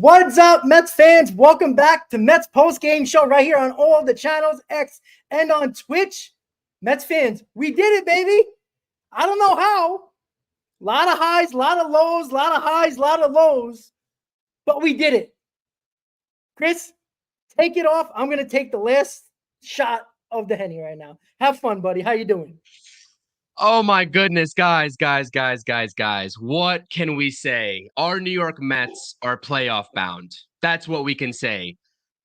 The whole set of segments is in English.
What's up, Mets fans? Welcome back to Mets post-game show right here on all the channels, X and on Twitch. Mets fans, we did it, baby. I don't know how. A lot of highs, a lot of lows, a lot of highs, a lot of lows, but we did it. Chris, take it off. I'm going to take the last shot of the Henny right now. Have fun, buddy. How you doing? Oh my goodness, guys. What can we say? Our New York Mets are playoff bound. That's what we can say.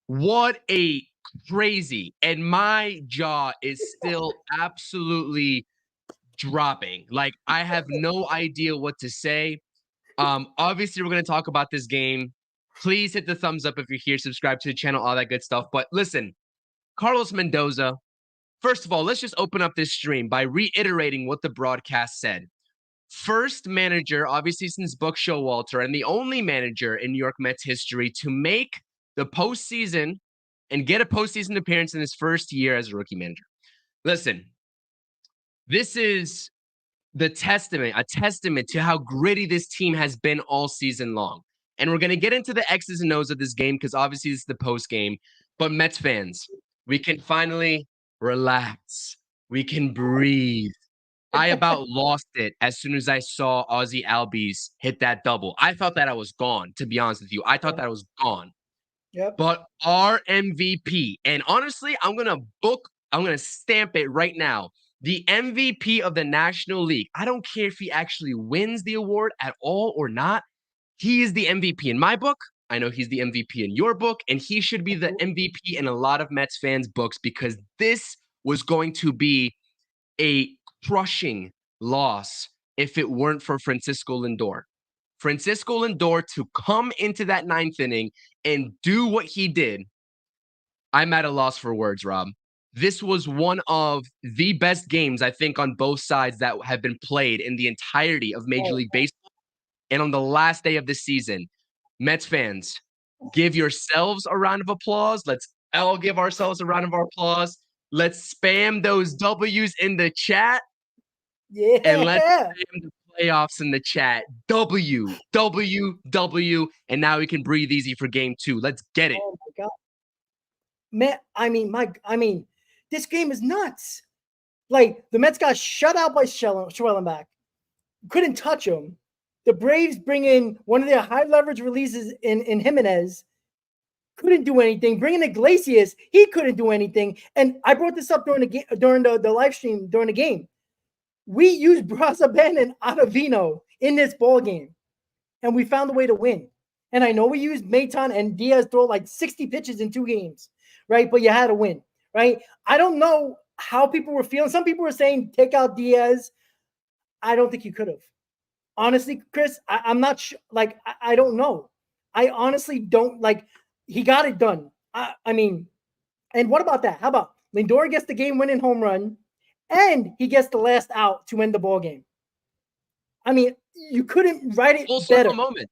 What a crazy, and my jaw is still absolutely dropping. Like, I have no idea what to say. Obviously, we're going to talk about this game. Please hit the thumbs up if you're here, subscribe to the channel, all that good stuff. But listen, Carlos Mendoza, first of all, let's just open up this stream by reiterating what the broadcast said. First manager, obviously, since Buck Showalter, and the only manager in New York Mets history to make the postseason and get a postseason appearance in his first year as a rookie manager. Listen, this is a testament to how gritty this team has been all season long. And we're going to get into the X's and O's of this game because obviously this is the post game. But Mets fans, we can finally relax. We can breathe. I about lost it as soon as I saw Ozzie Albies hit that double. I thought that I was gone, to be honest with you. I thought that I was gone. Yep. But our MVP, and honestly, I'm going to stamp it right now. The MVP of the National League. I don't care if he actually wins the award at all or not. He is the MVP in my book. I know he's the MVP in your book, and he should be the MVP in a lot of Mets fans' books because this was going to be a crushing loss if it weren't for Francisco Lindor. Francisco Lindor to come into that ninth inning and do what he did. I'm at a loss for words, Rob. This was one of the best games, I think, on both sides that have been played in the entirety of Major League Baseball. And on the last day of the season, Mets fans, give yourselves a round of applause. Let's all give ourselves a round of applause. Let's spam those W's in the chat. Yeah. And let's spam the playoffs in the chat. W, W, W. And now we can breathe easy for game 2. Let's get it. Oh my God. Man, I mean, this game is nuts. Like, the Mets got shut out by Schwellenbach. Couldn't touch him. The Braves bring in one of their high leverage releases in Jimenez. Couldn't do anything. Bringing Iglesias, he couldn't do anything. And I brought this up during the live stream during the game. We used Brazaben and Ottavino in this ball game, and we found a way to win. And I know we used Maton and Diaz throw like 60 pitches in 2 games, right? But you had to win, right? I don't know how people were feeling. Some people were saying take out Diaz. I don't think you could have. Honestly, Chris, I'm not sure. Like, I don't know. I honestly don't like. He got it done. I mean, and what about that? How about Lindor gets the game-winning home run, and he gets the last out to end the ball game? I mean, you couldn't write it Full better. circle moment.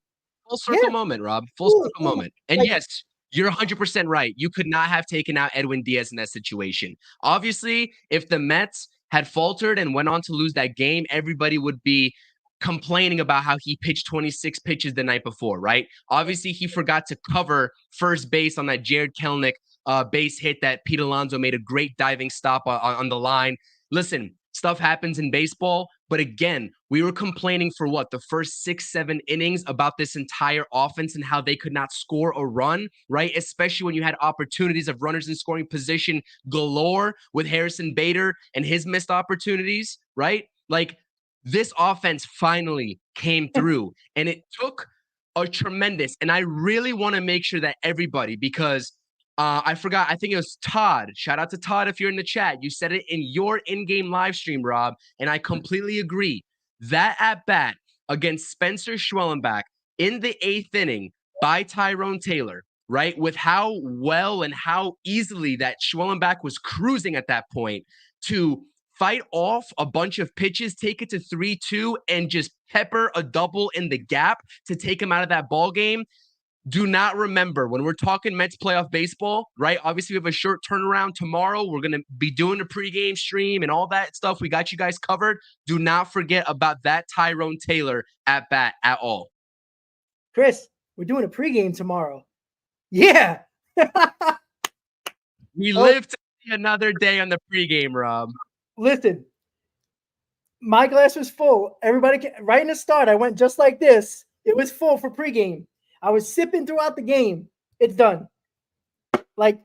Full circle moment, Rob. Full circle moment. And like, yes, you're 100% right. You could not have taken out Edwin Diaz in that situation. Obviously, if the Mets had faltered and went on to lose that game, everybody would be complaining about how he pitched 26 pitches the night before, right? Obviously, he forgot to cover first base on that Jared Kelenic base hit that Pete Alonso made a great diving stop on the line. Listen, stuff happens in baseball, but again, we were complaining for what, the first 6-7 innings about this entire offense and how they could not score a run, right? Especially when you had opportunities of runners in scoring position galore with Harrison Bader and his missed opportunities, right? Like, this offense finally came through, and it took a tremendous, and I really want to make sure that everybody, because I forgot, I think it was Todd. Shout out to Todd if you're in the chat. You said it in your in-game live stream, Rob, and I completely agree. That at-bat against Spencer Schwellenbach in the 8th inning by Tyrone Taylor, right, with how well and how easily that Schwellenbach was cruising at that point to fight off a bunch of pitches, take it to 3-2, and just pepper a double in the gap to take him out of that ball game. Do not remember, when we're talking Mets playoff baseball, right? Obviously, we have a short turnaround tomorrow. We're going to be doing a pregame stream and all that stuff. We got you guys covered. Do not forget about that Tyrone Taylor at bat at all. Chris, We're doing a pregame tomorrow. Yeah. We Oh, live to see another day on the pregame, Rob. listen, my glass was full. Everybody, right in the start, I went just like this. It was full for pregame. I was sipping throughout the game. It's done. Like,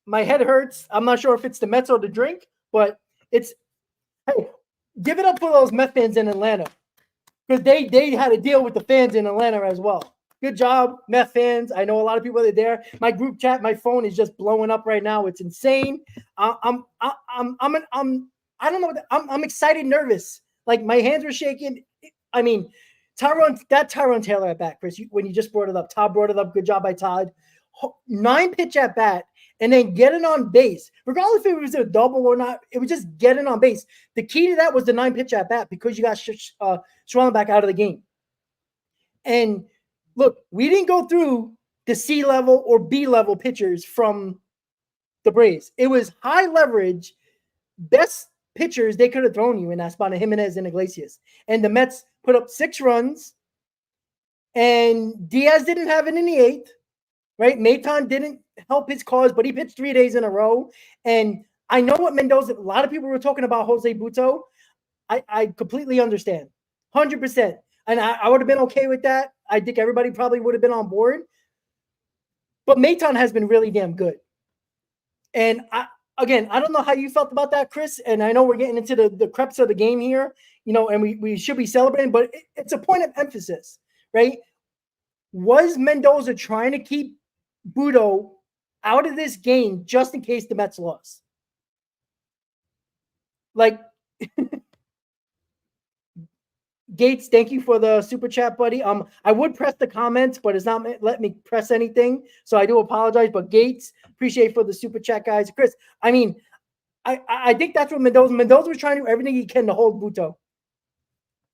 my head hurts. I'm not sure if it's the Mets or the drink, but it's, hey, give it up for those Met fans in Atlanta, because they had to deal with the fans in Atlanta as well. Good job, Met fans. I know a lot of people that are there. My group chat, my phone is just blowing up right now. It's insane. I don't know. I'm excited, nervous. Like my hands were shaking. I mean, Tyrone Taylor at bat, Chris. When you just brought it up, Todd brought it up. Good job by Todd. 9-pitch at bat, and then getting on base, regardless if it was a double or not. It was just getting on base. The key to that was the 9-pitch at bat, because you got Schwellenbach out of the game. And look, we didn't go through the C level or B level pitchers from the Braves. It was high leverage, best pitchers they could have thrown you in that spot of Jimenez and Iglesias. And the Mets put up 6 runs, and Diaz didn't have it in the 8th, right? Maton didn't help his cause, but he pitched 3 days in a row. And I know what Mendoza, a lot of people were talking about Jose Butto. I completely understand. 100%. And I would have been okay with that. I think everybody probably would have been on board. But Maton has been really damn good. And I don't know how you felt about that, Chris. And I know we're getting into the creeps of the game here, and we should be celebrating, but it's a point of emphasis, right? Was Mendoza trying to keep Butto out of this game just in case the Mets lost? Like, Gates, thank you for the super chat, buddy. I would press the comments, but it's not let me press anything, so I do apologize. But Gates, appreciate for the super chat, guys. Chris, I mean, I think that's what Mendoza was trying to do everything he can to hold Butto.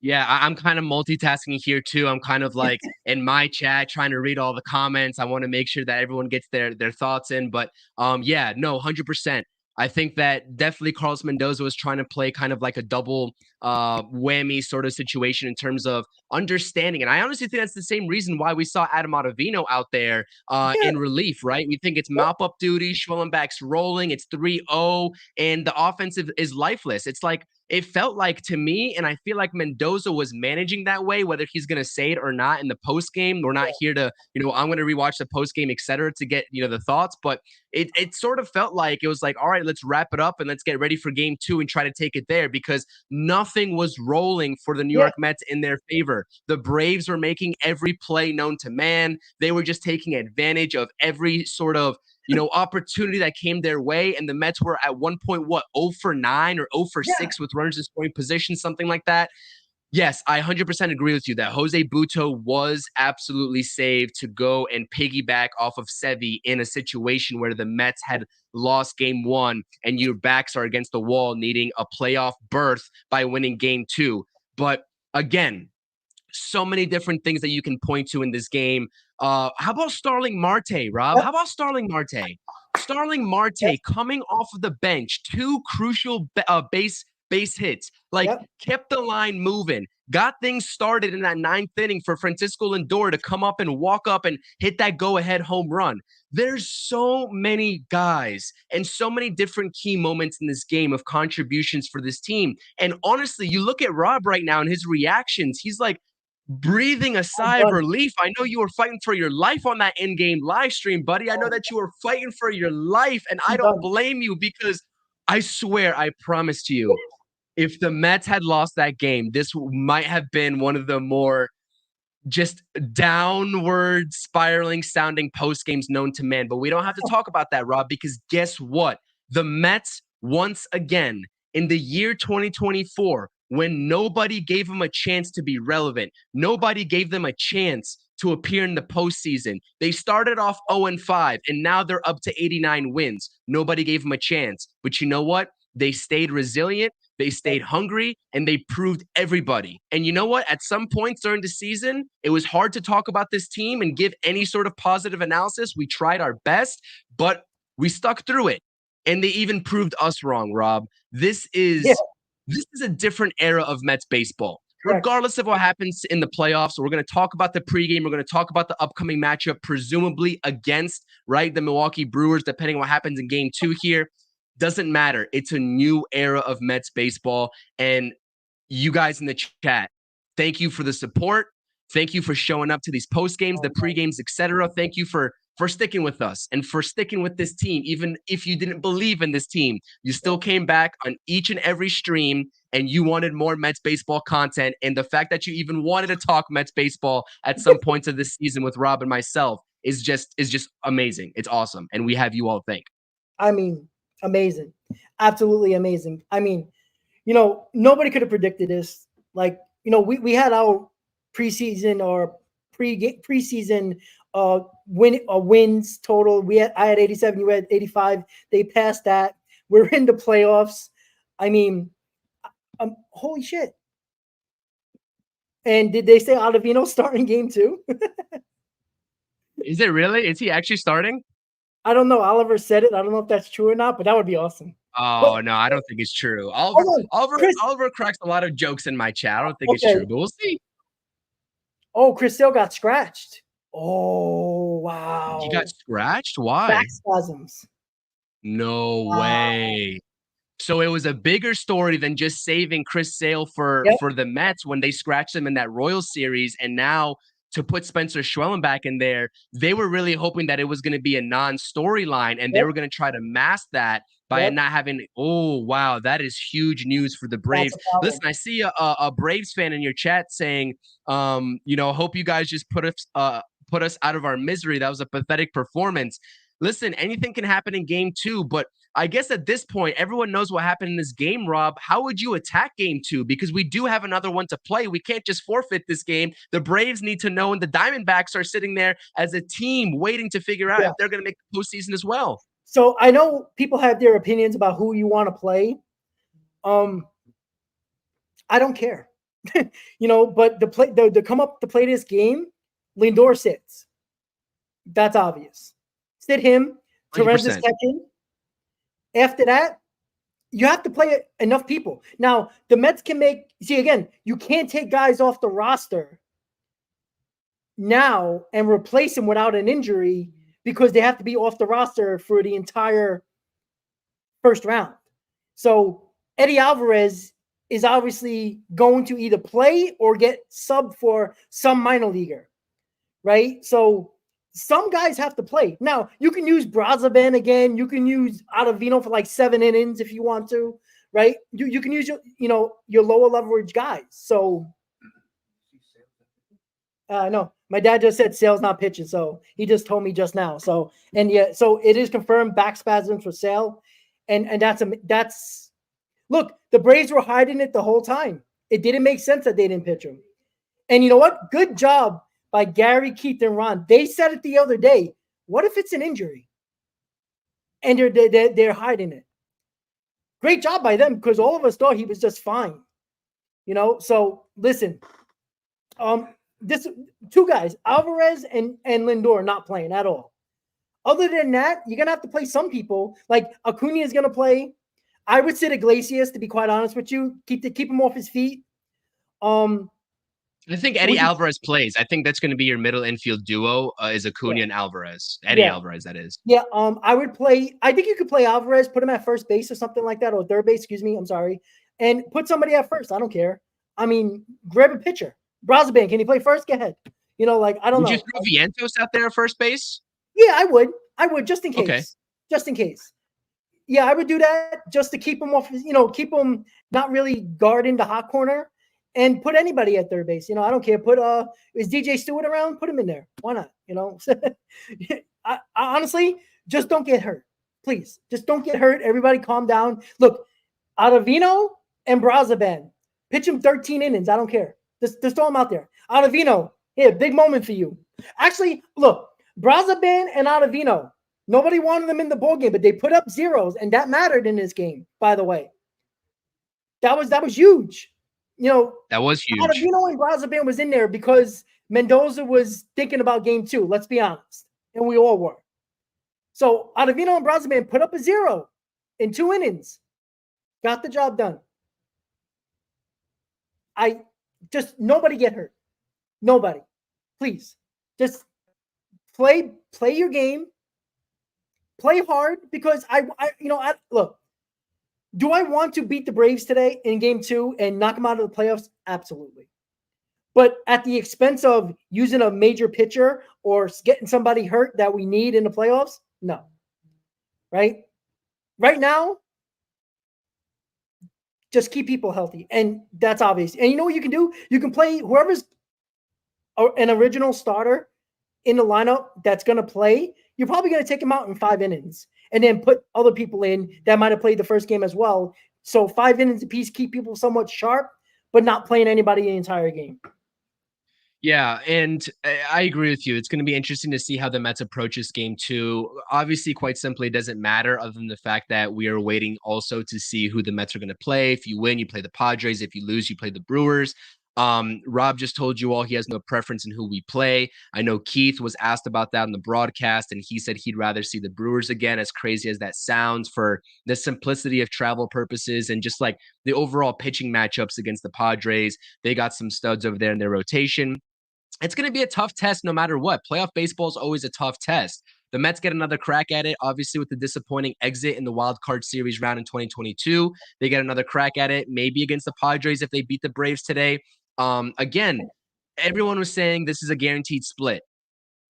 Yeah, I'm kind of multitasking here too. I'm kind of like in my chat trying to read all the comments. I want to make sure that everyone gets their thoughts in. But yeah, no, 100%. I think that definitely Carlos Mendoza was trying to play kind of like a double whammy sort of situation in terms of understanding. And I honestly think that's the same reason why we saw Adam Ottavino out there in relief, right? We think it's mop up duty, Schwellenbach's rolling, it's 3-0, and the offensive is lifeless. It's like, it felt like to me, and I feel like Mendoza was managing that way, whether he's going to say it or not in the post game. We're not here to, I'm going to rewatch the post game, et cetera, to get, the thoughts. But it sort of felt like it was like, all right, let's wrap it up and let's get ready for game 2 and try to take it there, because nothing was rolling for the New York Mets in their favor. The Braves were making every play known to man. They were just taking advantage of every sort of opportunity that came their way. And the Mets were at one point, 0 for 9 or 0 for 6 with runners in scoring position, something like that. Yes, I 100% agree with you that Jose Butto was absolutely saved to go and piggyback off of Sevy in a situation where the Mets had lost game 1 and your backs are against the wall needing a playoff berth by winning game 2. But again, so many different things that you can point to in this game. How about Starling Marte, Rob? How about Starling Marte? Starling Marte coming off of the bench, 2 crucial base hits, kept the line moving, got things started in that 9th inning for Francisco Lindor to come up and walk up and hit that go-ahead home run. There's so many guys and so many different key moments in this game of contributions for this team. And honestly, you look at Rob right now and his reactions, he's like breathing a sigh of relief. I know you were fighting for your life on that in-game live stream, buddy. I know that you were fighting for your life, and I don't blame you, because I swear, I promise to you, if the Mets had lost that game, this might have been one of the more just downward spiraling sounding post games known to man. But we don't have to talk about that, Rob, because guess what? The Mets, once again, in the year 2024, when nobody gave them a chance to be relevant, nobody gave them a chance to appear in the postseason. They started off 0-5, and now they're up to 89 wins. Nobody gave them a chance. But you know what? They stayed resilient. They stayed hungry, and they proved everybody. And you know what? At some points during the season, it was hard to talk about this team and give any sort of positive analysis. We tried our best, but we stuck through it. And they even proved us wrong, Rob. This is a different era of Mets baseball. Correct. regardless of what happens in the playoffs, we're going to talk about the pregame. We're going to talk about the upcoming matchup, presumably against, right, the Milwaukee Brewers, depending on what happens in game 2 here. Doesn't matter. It's a new era of Mets baseball. And you guys in the chat, thank you for the support. Thank you for showing up to these post games, the pre games, etc. Thank you for sticking with us and for sticking with this team. Even if you didn't believe in this team, you still came back on each and every stream and you wanted more Mets baseball content. And the fact that you even wanted to talk Mets baseball at some points of this season with Rob and myself is just amazing. It's awesome. And we have you all thank. I mean, amazing. Absolutely amazing. I mean, nobody could have predicted this. Like, we had our preseason or preseason wins total. I had 87, you had 85. They passed that. We're in the playoffs. I mean, holy shit. And did they say Ottavino starting game 2? Is it really? Is he actually starting? I don't know. Oliver said it. I don't know if that's true or not, but that would be awesome. Oh, no, I don't think it's true. Oliver cracks a lot of jokes in my chat. I don't think it's true, but we'll see. Oh, Chris Sale got scratched. Oh, wow. He got scratched? Why? Back spasms. No way. So it was a bigger story than just saving Chris Sale for the Mets when they scratched him in that Royals series. And now to put Spencer Schwellenbach in there, they were really hoping that it was going to be a non-storyline and they were going to try to mask that by it not having. Oh, wow. That is huge news for the Braves. Listen, I see a Braves fan in your chat saying, hope you guys just put us out of our misery. That was a pathetic performance. Listen, anything can happen in game 2, but I guess at this point, everyone knows what happened in this game, Rob. How would you attack game 2? Because we do have another one to play. We can't just forfeit this game. The Braves need to know, and the Diamondbacks are sitting there as a team waiting to figure out if they're going to make the postseason as well. So I know people have their opinions about who you want to play. I don't care. But to come up to play this game, Lindor sits. That's obvious. Sit him, Terrence catching. After that, you have to play enough people. Now, the Mets can you can't take guys off the roster now and replace them without an injury because they have to be off the roster for the entire first round. So Eddie Alvarez is obviously going to either play or get subbed for some minor leaguer, right? So some guys have to play. Now, you can use Brazaban again. You can use Ottavino for like 7 innings if you want to, right? You can use your lower leverage guys. So, no, my dad just said Sale's not pitching, so he just told me just now. So it is confirmed back spasms for Sale, and that's look. The Braves were hiding it the whole time. It didn't make sense that they didn't pitch him. And you know what? Good job by Gary, Keith, and Ron. They said it the other day. What if it's an injury? And they're hiding it. Great job by them because all of us thought he was just fine. So listen, this 2 guys, Alvarez and Lindor, not playing at all. Other than that, you're gonna have to play some people. Like Acuna is gonna play. I would sit Iglesias, to be quite honest with you. Keep him off his feet. I think Eddie Alvarez plays. I think that's going to be your middle infield duo is Acuna and Alvarez. Eddie Alvarez, that is. Yeah, I would play. I think you could play Alvarez, put him at first base or something like that, or third base, excuse me. I'm sorry. And put somebody at first. I don't care. I mean, grab a pitcher. Brazaban, can he play first? Go ahead. I don't know. Would you throw Vientos out there at first base? Yeah, I would. Just in case. Okay. Just in case. Yeah, I would do that just to keep him off, keep him not really guarding the hot corner. And put anybody at third base. I don't care. Put is DJ Stewart around? Put him in there. Why not? I honestly just don't get hurt. Please, just don't get hurt. Everybody calm down. Look, Ottavino and Brazaban, pitch him 13 innings. I don't care. Just throw him out there. Ottavino, here, big moment for you. Actually, look, Brazaban and Ottavino, nobody wanted them in the ball game, but they put up zeros, and that mattered in this game. By the way, that was huge. That was huge. Ottavino and Brazaban was in there because Mendoza was thinking about game 2. Let's be honest, and we all were. So Ottavino and Brazaban put up a 0 in 2 innings, got the job done. Just nobody get hurt. Nobody. Please. Just play your game. Play hard because look, do I want to beat the Braves today in game 2 and knock them out of the playoffs? Absolutely. But at the expense of using a major pitcher or getting somebody hurt that we need in the playoffs? No. Right? Right now, just keep people healthy. And that's obvious. And you know what you can do? You can play whoever's an original starter in the lineup that's going to play. You're probably going to take him out in 5 innings and then put other people in that might have played the first game as well. So 5 innings apiece, keep people somewhat sharp, but not playing anybody the entire game. Yeah, and I agree with you. It's going to be interesting to see how the Mets approach this game too. Obviously, quite simply, it doesn't matter other than the fact that we are waiting also to see who the Mets are going to play. If you win, you play the Padres. If you lose, you play the Brewers. Rob just told you all he has no preference in who we play. I know Keith was asked about that on the broadcast, and he said he'd rather see the Brewers again, as crazy as that sounds, for the simplicity of travel purposes and just like the overall pitching matchups against the Padres. They got some studs over there in their rotation. It's going to be a tough test no matter what. Playoff baseball is always a tough test. The Mets get another crack at it, obviously, with the disappointing exit in the wild card series round in 2022. They get another crack at it, maybe against the Padres if they beat the Braves today. Again, everyone was saying this is a guaranteed split.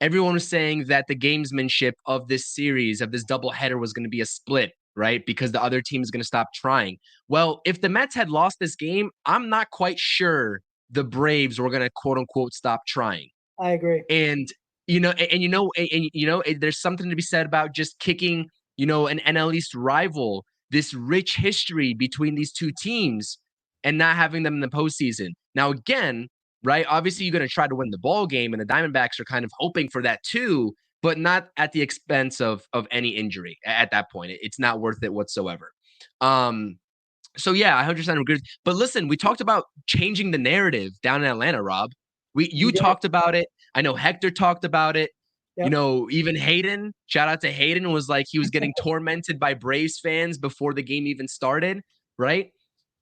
Everyone was saying that the gamesmanship of this series, of this doubleheader, was going to be a split, right? Because the other team is going to stop trying. Well, if the Mets had lost this game, I'm not quite sure the Braves were going to quote unquote stop trying. I agree. And there's something to be said about just kicking, an NL East rival, this rich history between these two teams, and not having them in the postseason. Now, again, right? Obviously, you're going to try to win the ball game, and the Diamondbacks are kind of hoping for that too, but not at the expense of any injury at that point. It's not worth it whatsoever. So yeah, I 100% agree. But listen, we talked about changing the narrative down in Atlanta, Rob. You talked about it. I know Hector talked about it. Yep. Even Hayden, shout out to Hayden, was like he was getting tormented by Braves fans before the game even started, right?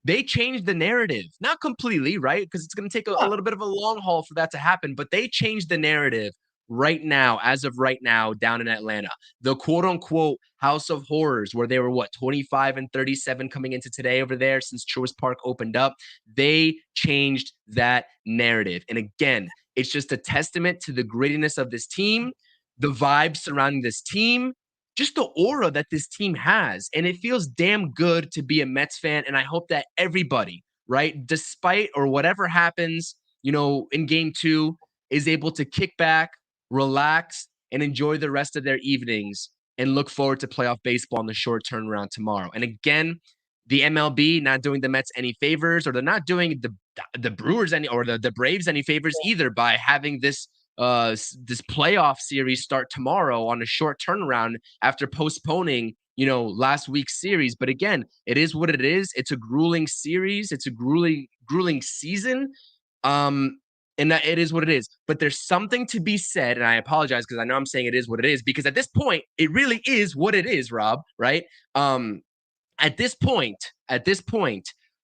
They changed the narrative, not completely, right? Because it's going to take a little bit of a long haul for that to happen, but they changed the narrative right now, as of right now, down in Atlanta. The quote unquote House of Horrors, where they were 25 and 37 coming into today over there since Truist Park opened up. They changed that narrative. And again, it's just a testament to the grittiness of this team, the vibes surrounding this team, just the aura that this team has. And it feels damn good to be a Mets fan. And I hope that everybody, right, despite or whatever happens, in game 2, is able to kick back, relax, and enjoy the rest of their evenings and look forward to playoff baseball in the short turnaround tomorrow. And again, the MLB not doing the Mets any favors, or they're not doing the Brewers any, or the Braves any favors either, by having this playoff series start tomorrow on a short turnaround after postponing last week's series. But again, it is what it is. It's a grueling series. It's a grueling season. And that it is what it is. But there's something to be said, and I apologize because I know I'm saying it is what it is, because at this point, it really is what it is, Rob, right? At this point,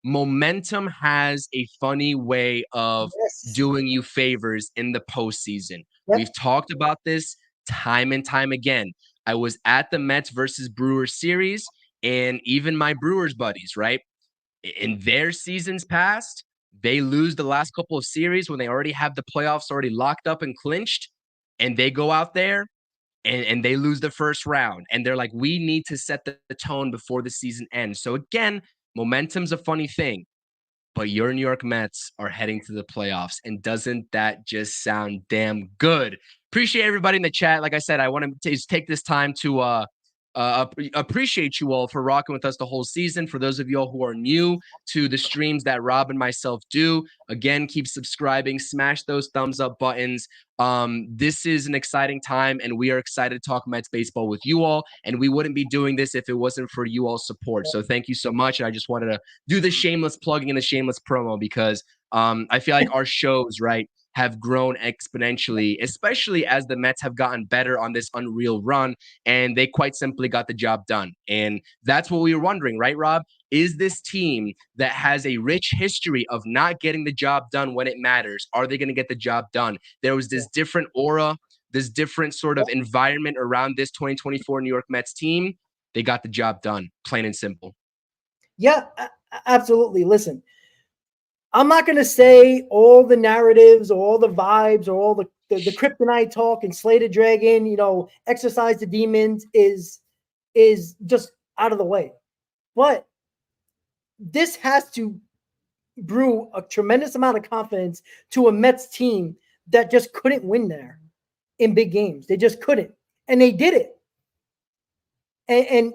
momentum has a funny way of doing you favors in the postseason. Yep. We've talked about this time and time again. I was at the Mets versus Brewers series, and even my Brewers buddies, right? In their seasons past, they lose the last couple of series when they already have the playoffs already locked up and clinched, and they go out there and they lose the first round. And they're like, we need to set the tone before the season ends. So again, momentum's a funny thing, but your New York Mets are heading to the playoffs. And doesn't that just sound damn good? Appreciate everybody in the chat. Like I said, I want to take this time to appreciate you all for rocking with us the whole season. For those of y'all who are new to the streams that Rob and myself do, again, keep subscribing, smash those thumbs up buttons. This is an exciting time, and we are excited to talk Mets baseball with you all, and we wouldn't be doing this if it wasn't for you all's support. So thank you so much. And I just wanted to do the shameless plugging and the shameless promo, because I feel like our shows, right, have grown exponentially, especially as the Mets have gotten better on this unreal run, and they quite simply got the job done. And that's what we were wondering, right, Rob? Is this team that has a rich history of not getting the job done when it matters, are they going to get the job done? There was this different aura, this different sort of environment around this 2024 New York Mets team. They got the job done, plain and simple. Yeah, absolutely. Listen, I'm not going to say all the narratives or all the vibes or all the kryptonite talk and slay the dragon, exercise the demons is just out of the way. But this has to brew a tremendous amount of confidence to a Mets team that just couldn't win there in big games. They just couldn't. And they did it. And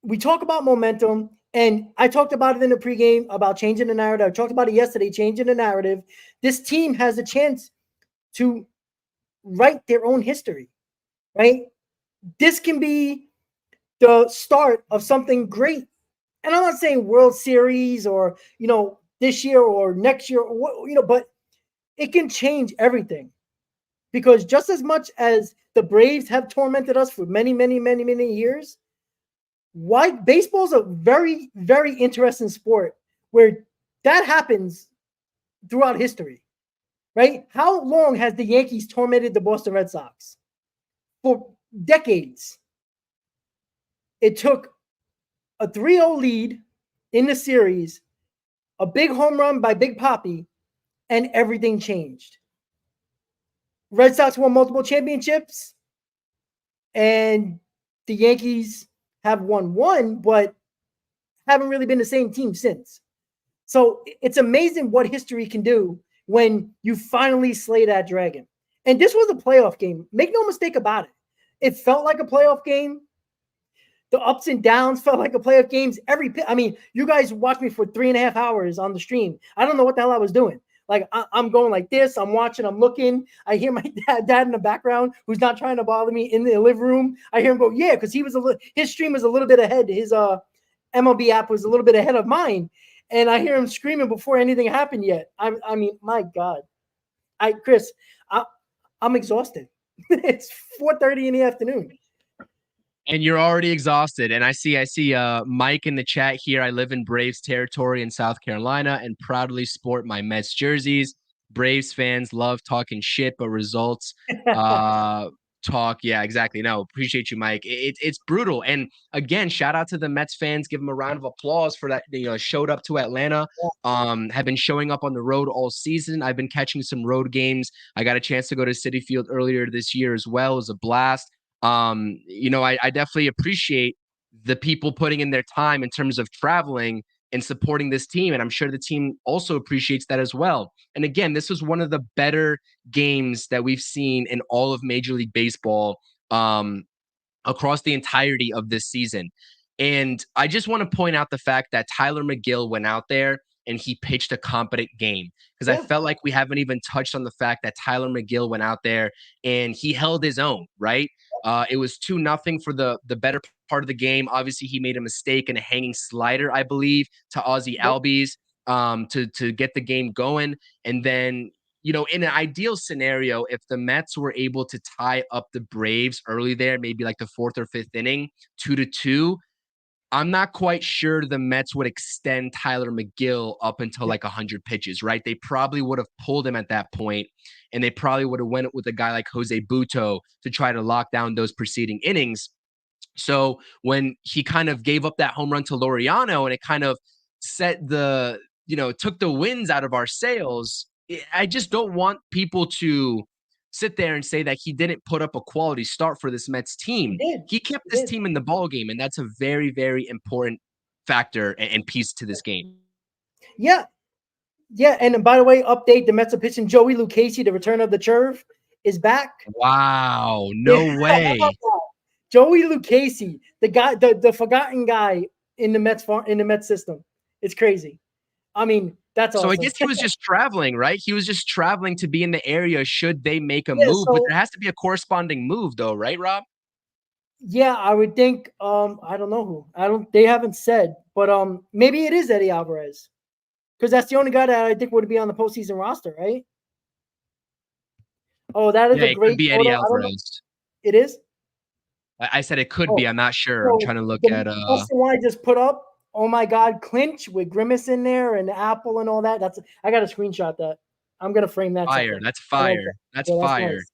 we talk about momentum. And I talked about it in the pregame about changing the narrative. I talked about it yesterday, changing the narrative. This team has a chance to write their own history, right? This can be the start of something great. And I'm not saying World Series or, this year or next year, but it can change everything. Because just as much as the Braves have tormented us for many, many, many, many years, why baseball is a very, very interesting sport where that happens throughout history, right? How long has the Yankees tormented the Boston Red Sox? For decades. It took a 3-0 lead in the series, a big home run by Big Papi, and everything changed. Red Sox won multiple championships, and the Yankees have won one, but haven't really been the same team since. So it's amazing what history can do when you finally slay that dragon. And this was a playoff game. Make no mistake about it. It felt like a playoff game. The ups and downs felt like a playoff games. You guys watched me for 3.5 hours on the stream. I don't know what the hell I was doing. Like, I'm going like this. I'm watching. I'm looking. I hear my dad in the background who's not trying to bother me in the living room. I hear him go, yeah, because his stream was a little bit ahead. His MLB app was a little bit ahead of mine. And I hear him screaming before anything happened yet. I mean, my God. Chris, I'm exhausted. It's 4:30 in the afternoon. And you're already exhausted. And I see Mike in the chat here. I live in Braves territory in South Carolina and proudly sport my Mets jerseys. Braves fans love talking shit, but results talk. Yeah, exactly. No, appreciate you, Mike. It's brutal. And again, shout out to the Mets fans. Give them a round of applause for that. Showed up to Atlanta, have been showing up on the road all season. I've been catching some road games. I got a chance to go to Citi Field earlier this year as well. It was a blast. I definitely appreciate the people putting in their time in terms of traveling and supporting this team. And I'm sure the team also appreciates that as well. And again, this was one of the better games that we've seen in all of Major League Baseball across the entirety of this season. And I just want to point out the fact that Tyler McGill went out there and he pitched a competent game, because I felt like we haven't even touched on the fact that Tyler McGill went out there and he held his own, right? It was 2-0 for the better part of the game. Obviously, he made a mistake in a hanging slider, I believe, to Ozzie Albies to get the game going. And then, in an ideal scenario, if the Mets were able to tie up the Braves early there, maybe like the 4th or 5th inning, 2-2, I'm not quite sure the Mets would extend Tyler McGill up until like 100 pitches, right? They probably would have pulled him at that point, and they probably would have went with a guy like Jose Butto to try to lock down those preceding innings. So when he kind of gave up that home run to Laureano and it kind of set took the winds out of our sails, I just don't want people to sit there and say that he didn't put up a quality start for this Mets team. He kept this team in the ball game, and that's a very, very important factor and piece to this game. Yeah. Yeah, and by the way, update, the Mets are pitching Joey Lucchesi, the return of the Churve, is back. Wow, no way. Joey Lucchesi, the guy, the forgotten guy in the Mets system. It's crazy. I mean, that's awesome. So I guess he was just traveling, right? He was just traveling to be in the area should they make a move. But there has to be a corresponding move, though, right, Rob? Yeah, I would think. I don't know who. They haven't said, but maybe it is Eddie Alvarez, because that's the only guy that I think would be on the postseason roster, right? Oh, that is Yeah, a it could great be Eddie photo. I don't know. Alvarez. It is? I said it could be. Oh, I'm not sure. I'm so trying to look the at that's the one I just put up. Oh my God, clinch with Grimace in there and the apple and all that. I got to screenshot that. I'm gonna frame that fire. sucker. That's I like that. fire. That's Yeah, that's fire. nice.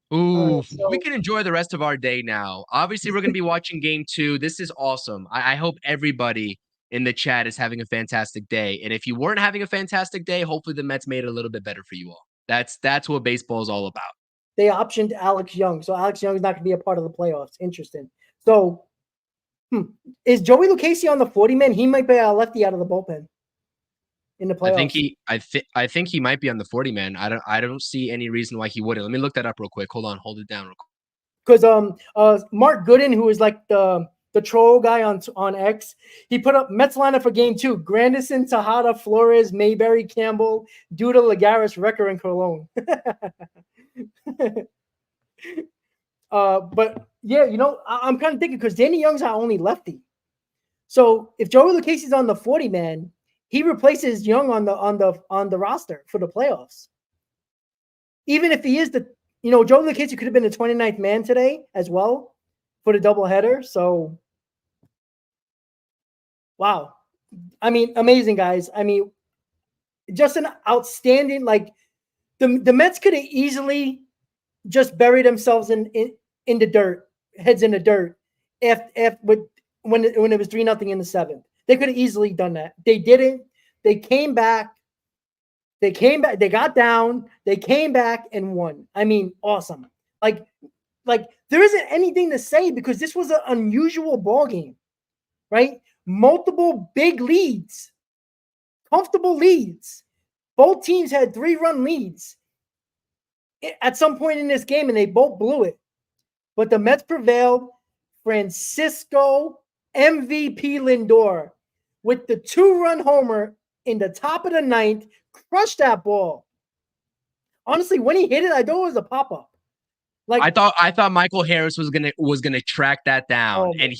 All Ooh, right, we so can enjoy the rest of our day now. Obviously, we're going to be watching game 2. This is awesome. I hope everybody in the chat is having a fantastic day. And if you weren't having a fantastic day, hopefully the Mets made it a little bit better for you all. That's what baseball is all about. they optioned Alex Young, so Alex Young is not gonna be a part of the playoffs. Interesting. So, is Joey Lucchesi on the 40 man? He might be a lefty out of the bullpen in the playoffs. I think he might be on the 40 man. I don't see any reason why he wouldn't. Let me look that up real quick. Hold on, hold it down real quick. Because Mark Gooden, who is like the troll guy on X, he put up Mets lineup for game 2: Grandison, Tejada, Flores, Mayberry, Campbell, Duda, Lagares, Recker, and Colon. But yeah, I'm kind of thinking because Danny Young's our only lefty. So if Joey Lucchesi's on the 40 man, he replaces Young on the roster for the playoffs. Even if he is Joey Lucchesi could have been the 29th man today as well for the doubleheader. So wow. I mean, amazing, guys. I mean, just an outstanding, like the Mets could have easily just buried themselves in the dirt, heads in the dirt, when it was 3-0 in the 7th. They could have easily done that. They didn't. They came back. They got down. They came back and won. I mean, awesome. Like there isn't anything to say because this was an unusual ball game, right? Multiple big leads, comfortable leads. Both teams had 3-run leads at some point in this game, and they both blew it. But the Mets prevailed. Francisco MVP Lindor with the 2-run homer in the top of the 9th, crushed that ball. Honestly, when he hit it, I thought it was a pop-up. Like I thought Michael Harris was gonna track that down, and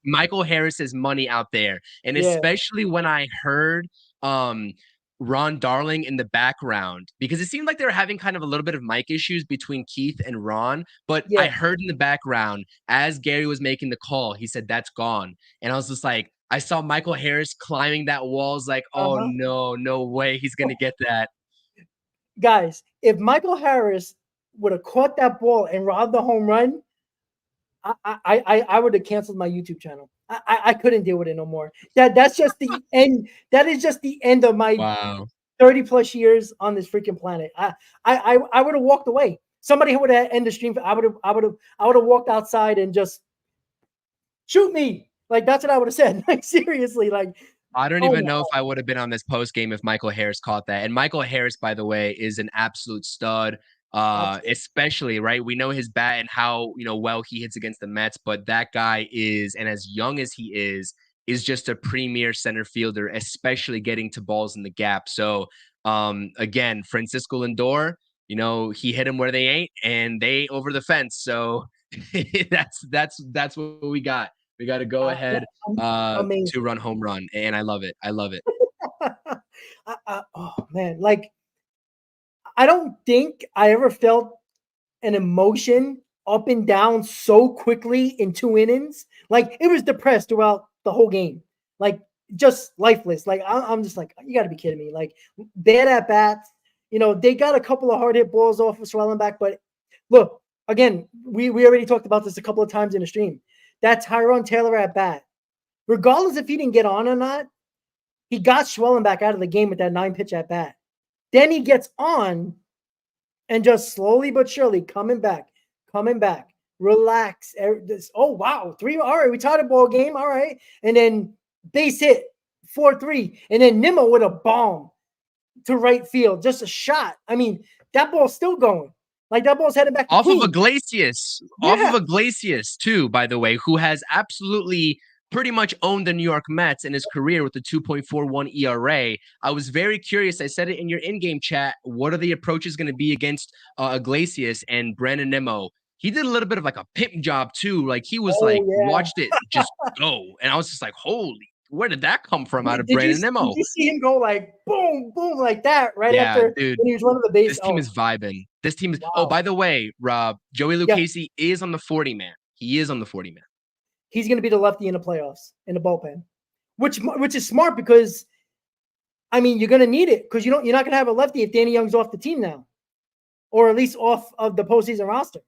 Michael Harris's money out there, and especially when I heard Ron Darling in the background, because it seemed like they were having kind of a little bit of mic issues between Keith and Ron, but I heard in the background as Gary was making the call, he said that's gone, and I was just like, I saw Michael Harris climbing that wall. I was like, oh no way, he's gonna get that. Guys, if Michael Harris would have caught that ball and robbed the home run, I would have canceled my YouTube channel. I couldn't deal with it no more. That's just the end. That is just the end of my 30 plus years on this freaking planet. I would have walked away. Somebody would have ended the stream. I would have walked outside and just shoot me. Like that's what I would have said. Like seriously, like I don't even know if I would have been on this post game if Michael Harris caught that. And Michael Harris, by the way, is an absolute stud. Especially right. We know his bat and how well he hits against the Mets, but that guy is, and as young as he is just a premier center fielder, especially getting to balls in the gap. So again, Francisco Lindor, he hit him where they ain't, and they ain't over the fence. So that's what we got. We got to go ahead 2-run home run, and I love it. I love it. Oh man, like I don't think I ever felt an emotion up and down so quickly in 2 innings. Like it was depressed throughout the whole game, like just lifeless. Like I'm just like, you got to be kidding me. Like bad at bats. They got a couple of hard hit balls off of Swellenbach, but look, again, we already talked about this a couple of times in the stream. That Tyrone Taylor at bat, regardless if he didn't get on or not, he got Swellenbach out of the game with that 9-pitch at bat. Then he gets on and just slowly but surely coming back, relax. Oh, wow. 3. All right. We tied a ball game. All right. And then base hit 4-3. And then Nimmo with a bomb to right field. Just a shot. I mean, that ball's still going. Like that ball's heading back to off Queens. of Iglesias too, by the way, who has absolutely pretty much owned the New York Mets in his career with a 2.41 ERA. I was very curious. I said it in your in-game chat. What are the approaches going to be against Iglesias and Brandon Nimmo? He did a little bit of like a pimp job too. Like he was watched it just go. And I was just like, holy, where did that come from out of Brandon Nimmo? Did you see him go like boom, boom, like that after when he was running the base? This team is vibing. This team is. Wow. Oh, by the way, Rob, Joey Yeah. Lucchesi is on the 40-man. He is on the 40-man. He's going to be the lefty in the playoffs in the bullpen, which is smart because, I mean, you're going to need it because you're not going to have a lefty if Danny Young's off the team now, or at least off of the postseason roster.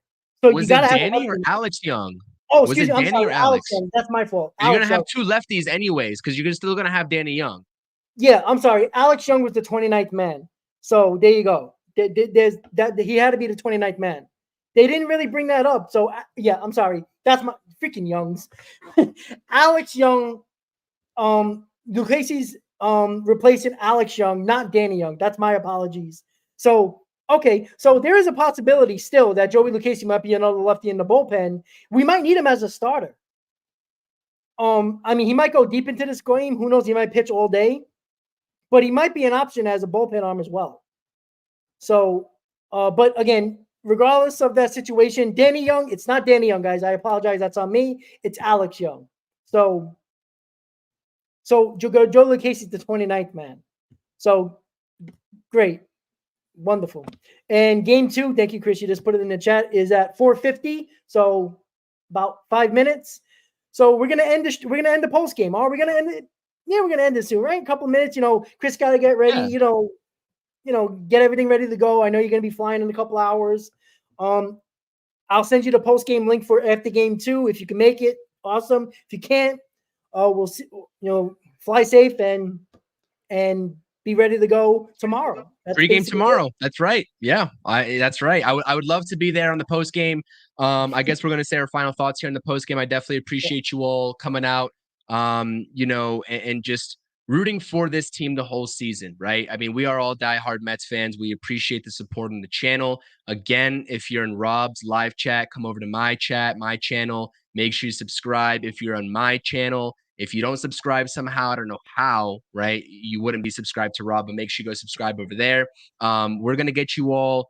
So Was you got it to have Danny or Alex Young? Oh, Was excuse it me. I'm Danny or sorry, Alex? Young. That's my fault. You're Alex gonna have Young. two lefties anyways, because you're still gonna have Danny Young. Yeah, I'm sorry. Alex Young was the 29th man. So there you go. There's that he had to be the 29th man. They didn't really bring that up. So yeah, I'm sorry. That's my freaking Youngs. Alex Young, Lucchesi's replacing Alex Young, not Danny Young. That's my apologies. So okay, so there is a possibility still that Joey Lucchesi might be another lefty in the bullpen. We might need him as a starter. I mean, he might go deep into this game. Who knows? He might pitch all day, but he might be an option as a bullpen arm as well. So, but again, regardless of that situation, Danny Young, it's not Danny Young, guys. I apologize. That's on me. It's Alex Young. So Joe Lucchesi's the 29th man. So great. Wonderful. And game 2, thank you, Chris. You just put it in the chat, is at 4:50. So about 5 minutes. So we're gonna end the post game. Are we gonna end it? Yeah, we're gonna end it soon, right? A couple minutes. Chris gotta get ready. Yeah. Get everything ready to go. I know you're gonna be flying in a couple hours. I'll send you the post game link for after game 2 if you can make it. Awesome. If you can't, we'll see. Fly safe and be ready to go tomorrow. That's Pre-game tomorrow. That's right. Yeah, that's right. I would love to be there on the post game. I guess we're gonna say our final thoughts here in the post game. I definitely appreciate you all coming out. And just rooting for this team the whole season, right? I mean, we are all diehard Mets fans. We appreciate the support on the channel. Again, if you're in Rob's live chat, come over to my chat, my channel. Make sure you subscribe. If you're on my channel, if you don't subscribe somehow, I don't know how, right? You wouldn't be subscribed to Rob, but make sure you go subscribe over there. We're going to get you all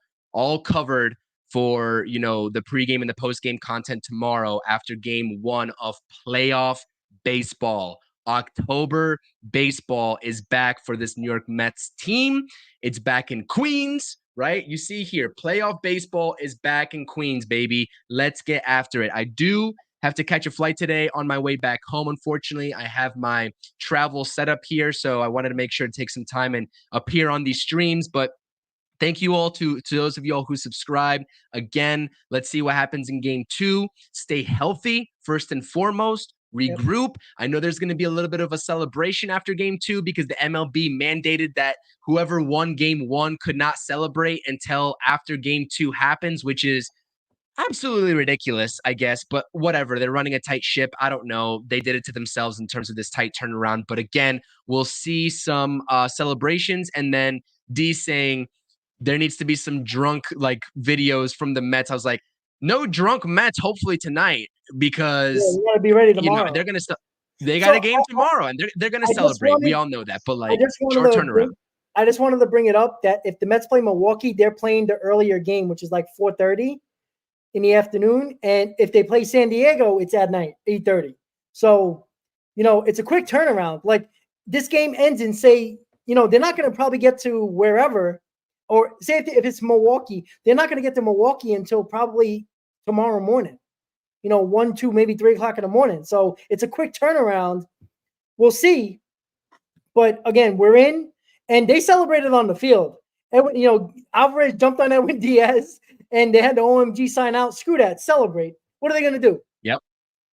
covered for, the pregame and the postgame content tomorrow after game 1 of playoff baseball. October baseball is back for this New York Mets team. It's back in Queens, right? You see here, playoff baseball is back in Queens, baby. Let's get after it. I do have to catch a flight today on my way back home. Unfortunately, I have my travel set up here, so I wanted to make sure to take some time and appear on these streams. But thank you all to those of y'all who subscribed. Again, let's see what happens in game 2. Stay healthy, first and foremost. Regroup. Yep. I know there's going to be a little bit of a celebration after game 2 because the MLB mandated that whoever won game 1 could not celebrate until after game 2 happens, which is absolutely ridiculous, I guess, but whatever. They're running a tight ship. I don't know. They did it to themselves in terms of this tight turnaround. But again, we'll see some celebrations, and then D saying there needs to be some drunk videos from the Mets. I was like, no drunk Mets, hopefully tonight, because you gotta be ready tomorrow. They're gonna they got a game tomorrow, and they're gonna celebrate. We all know that, but short turnaround. I just wanted to bring it up that if the Mets play Milwaukee, they're playing the earlier game, which is like 4:30 in the afternoon, and if they play San Diego, it's at night, 8:30. So, it's a quick turnaround. Like this game ends and say, they're not going to probably get to wherever, or say if it's Milwaukee, they're not going to get to Milwaukee until probably tomorrow morning. 1, 2, maybe 3 o'clock in the morning. So it's a quick turnaround. We'll see. But again, we're in, and they celebrated on the field. And, Alvarez jumped on Edwin Diaz, and they had the OMG sign out. Screw that. Celebrate. What are they going to do? Yep.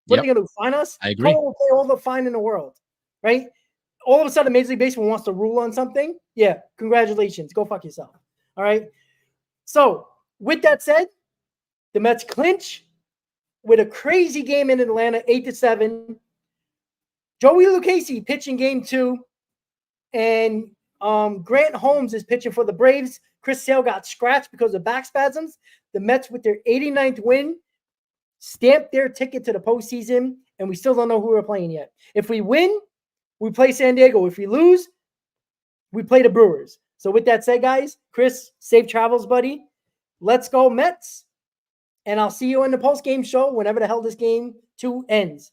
What are they going to do? Fine us? I agree. Total play all the fine in the world, right? All of a sudden, Major League Baseball wants to rule on something. Yeah, congratulations. Go fuck yourself. All right? So, with that said, the Mets clinch with a crazy game in Atlanta, 8-7. Joey Lucchesi pitching game 2, and Grant Holmes is pitching for the Braves. Chris Sale got scratched because of back spasms. The Mets, with their 89th win, stamped their ticket to the postseason, and we still don't know who we're playing yet. If we win, we play San Diego. If we lose, we play the Brewers. So with that said, guys, Chris, safe travels, buddy. Let's go Mets. And I'll see you in the post-game show whenever the hell this game 2 ends.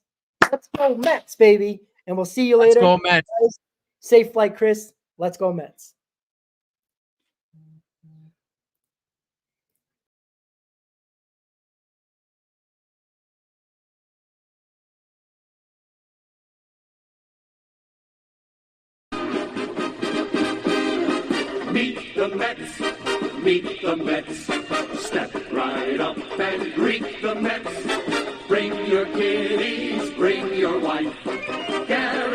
Let's go Mets, baby. And we'll see you later. Let's go Mets. Guys, safe flight, Chris. Let's go Mets. Meet the Mets, meet the Mets. Step right up and greet the Mets. Bring your kiddies, bring your wife. Get